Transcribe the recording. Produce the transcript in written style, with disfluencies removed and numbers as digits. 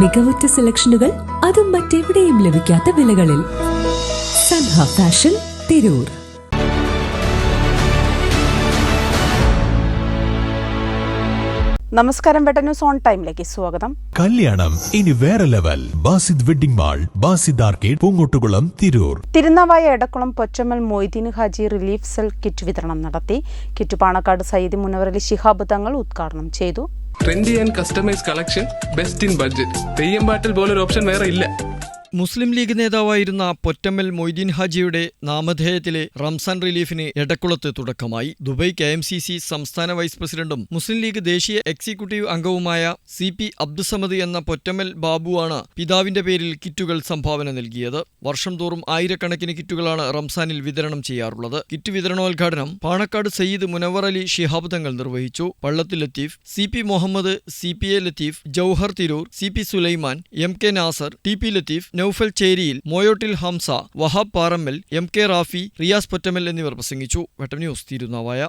മികവുറ്റ സെലക്ഷനുകൾ, അതും മറ്റെവിടെയും ലഭിക്കാത്ത വിലകളിൽ. സൻഹ ഫാഷൻ, തിരൂർ. നമസ്കാരം, വെട്ടൻ ന്യൂസ് ഓൺ ടൈമിലേക്ക് സ്വാഗതം. കല്യാണം ഇനി വേറെ level. Basid wedding mall, Basid arcade, Poongottukulam, Tirur. Thirunavaya Edakkulam Pottammal Moideen Haji relief cell kit വിതരണം നടത്തി. കിറ്റ് പാണക്കാട് സയ്യിദ് മുനവറലി ശിഹാബ് തങ്ങൾ ഉദ്ഘാടനം ചെയ്തു. Trendy and customise collection, best in budget. Theyyam പാട്ടിൽ പോലൊരു ഓപ്ഷൻ വേറെ ഇല്ല. മുസ്ലിം ലീഗ് നേതാവായിരുന്ന പൊറ്റമ്മൽ മൊയ്തീൻ ഹാജിയുടെ നാമധേയത്തിലെ റംസാൻ റിലീഫിന് എടക്കുളത്ത് തുടക്കമായി. ദുബൈ KMCC സംസ്ഥാന വൈസ് പ്രസിഡന്റും മുസ്ലിം ലീഗ് ദേശീയ എക്സിക്യൂട്ടീവ് അംഗവുമായ CP അബ്ദുസമദ് എന്ന പൊറ്റമ്മൽ ബാബുവാണ് പിതാവിന്റെ പേരിൽ കിറ്റുകൾ സംഭാവന നൽകിയത്. വർഷം തോറും ആയിരക്കണക്കിന് കിറ്റുകളാണ് റംസാനിൽ വിതരണം ചെയ്യാറുള്ളത്. കിറ്റ് വിതരണോദ്ഘാടനം പാണക്കാട് സയ്യിദ് മുനവറലി ശിഹാബ് തങ്ങൾ നിർവഹിച്ചു. Pallath Latheef, CP Muhammad, CPA Latheef, Jouhar Tirur, CP Sulaiman, MK Nasar, TP Latheef, Noufal ചേരിയിൽ, മോയോട്ടിൽ Hamza, Wahab Parammal, MK Rafi, Riyas Pottammal എന്നിവർ പ്രസംഗിച്ചു. വെട്ടം ന്യൂസ്, തിരുനാവായ.